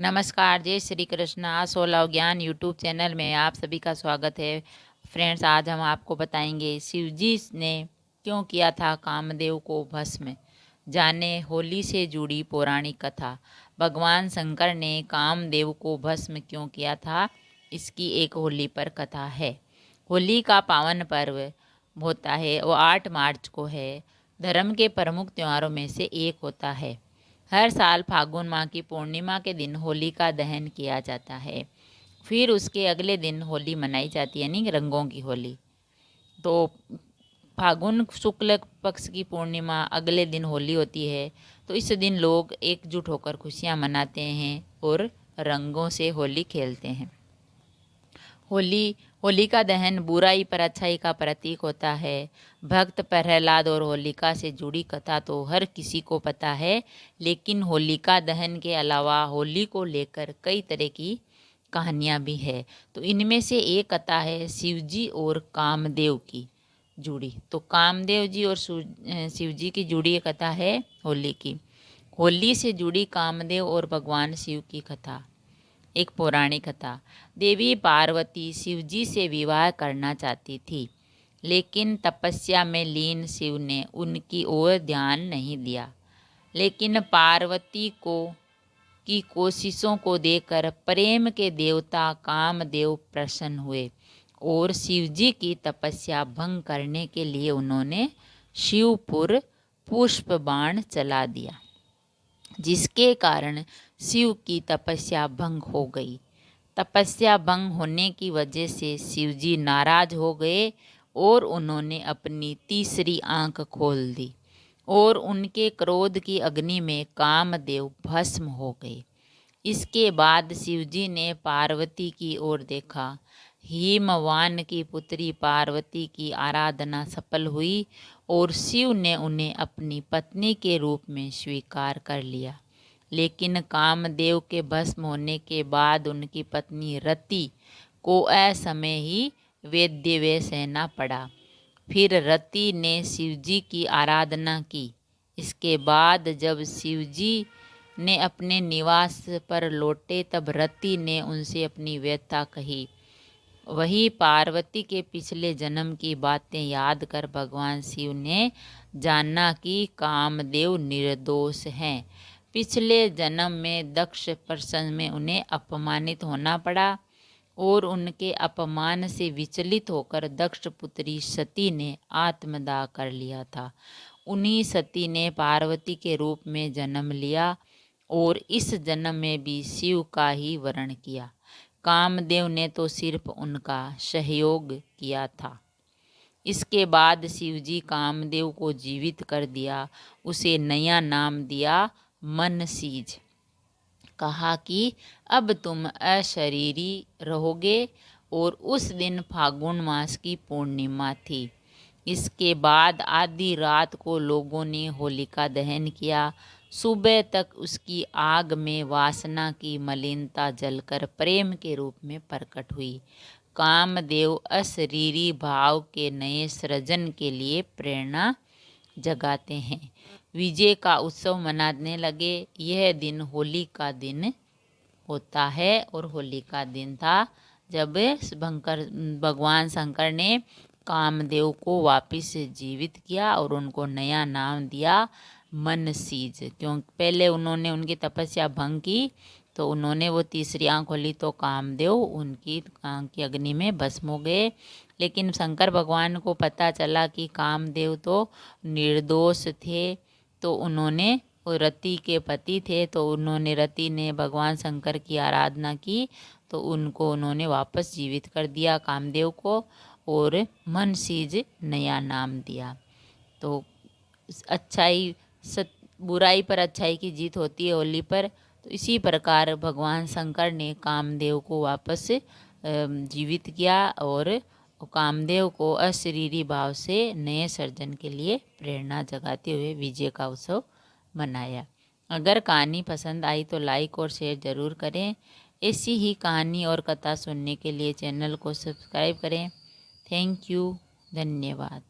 नमस्कार, जय श्री कृष्ण। सोलह ज्ञान यूट्यूब चैनल में आप सभी का स्वागत है। फ्रेंड्स, आज हम आपको बताएंगे शिवजी ने क्यों किया था कामदेव को भस्म। जाने होली से जुड़ी पौराणिक कथा। भगवान शंकर ने कामदेव को भस्म क्यों किया था, इसकी एक होली पर कथा है। होली का पावन पर्व होता है, वो 8 मार्च को है। धर्म के प्रमुख त्योहारों में से एक होता है। हर साल फागुन माह की पूर्णिमा के दिन होली का दहन किया जाता है। फिर उसके अगले दिन होली मनाई जाती है, यानी रंगों की होली। तो फागुन शुक्ल पक्ष की पूर्णिमा अगले दिन होली होती है। तो इस दिन लोग एकजुट होकर खुशियां मनाते हैं और रंगों से होली खेलते हैं। होलिका दहन बुराई पर अच्छाई का प्रतीक होता है। भक्त प्रहलाद और होलिका से जुड़ी कथा तो हर किसी को पता है, लेकिन होलिका दहन के अलावा होली को लेकर कई तरह की कहानियाँ भी है। तो इनमें से एक कथा है शिवजी और कामदेव की जुड़ी। तो कामदेव जी और शिवजी की जुड़ी एक कथा है होली की। होली से जुड़ी कामदेव और भगवान शिव की कथा। एक पौराणिक कथा। देवी पार्वती शिवजी से विवाह करना चाहती थी, लेकिन तपस्या में लीन शिव ने उनकी ओर ध्यान नहीं दिया। लेकिन पार्वती को की कोशिशों को देखकर प्रेम के देवता कामदेव प्रसन्न हुए और शिवजी की तपस्या भंग करने के लिए उन्होंने शिवपुर पुष्प बाण चला दिया, जिसके कारण शिव की तपस्या भंग हो गई। तपस्या भंग होने की वजह से शिवजी नाराज हो गए और उन्होंने अपनी तीसरी आंख खोल दी और उनके क्रोध की अग्नि में कामदेव भस्म हो गए। इसके बाद शिवजी ने पार्वती की ओर देखा। हिमवान की पुत्री पार्वती की आराधना सफल हुई और शिव ने उन्हें अपनी पत्नी के रूप में स्वीकार कर लिया। लेकिन कामदेव के भस्म होने के बाद उनकी पत्नी रति को असमय ही वैद्यव्य सहना पड़ा। फिर रति ने शिवजी की आराधना की। इसके बाद जब शिवजी ने अपने निवास पर लौटे, तब रति ने उनसे अपनी व्यथा कही। वही पार्वती के पिछले जन्म की बातें याद कर भगवान शिव ने जाना कि कामदेव निर्दोष हैं। पिछले जन्म में दक्ष प्रसंग में उन्हें अपमानित होना पड़ा और उनके अपमान से विचलित होकर दक्ष पुत्री सती ने आत्मदाह कर लिया था। उन्हीं सती ने पार्वती के रूप में जन्म लिया और इस जन्म में भी शिव का ही वर्ण किया। कामदेव ने तो सिर्फ उनका सहयोग किया था। इसके बाद शिवजी कामदेव को जीवित कर दिया। उसे नया नाम दिया मनसीज। कहा कि अब तुम अशरीरी रहोगे, और उस दिन फागुन मास की पूर्णिमा थी। इसके बाद आधी रात को लोगों ने होलिका दहन किया। सुबह तक उसकी आग में वासना की मलिनता जलकर प्रेम के रूप में प्रकट हुई। कामदेव अशरीरी भाव के नए सृजन के लिए प्रेरणा जगाते हैं। विजय का उत्सव मनाने लगे। यह दिन होली का दिन होता है और होली का दिन था जब भगवान शंकर ने कामदेव को वापस जीवित किया और उनको नया नाम दिया मनसीज। क्योंकि पहले उन्होंने उनकी तपस्या भंग की, तो उन्होंने वो तीसरी आंख खोली तो कामदेव उनकी आंख की अग्नि में भस्म हो गए। लेकिन शंकर भगवान को पता चला कि कामदेव तो निर्दोष थे, तो उन्होंने, वो रति के पति थे, तो उन्होंने, रति ने भगवान शंकर की आराधना की, तो उनको उन्होंने वापस जीवित कर दिया कामदेव को और मनसीज नया नाम दिया। तो अच्छाई बुराई पर अच्छाई की जीत होती है होली पर। तो इसी प्रकार भगवान शंकर ने कामदेव को वापस जीवित किया और कामदेव को अशरीरी भाव से नए सर्जन के लिए प्रेरणा जगाते हुए विजय का उत्सव मनाया। अगर कहानी पसंद आई तो लाइक और शेयर ज़रूर करें। ऐसी ही कहानी और कथा सुनने के लिए चैनल को सब्सक्राइब करें। Thank you. धन्यवाद।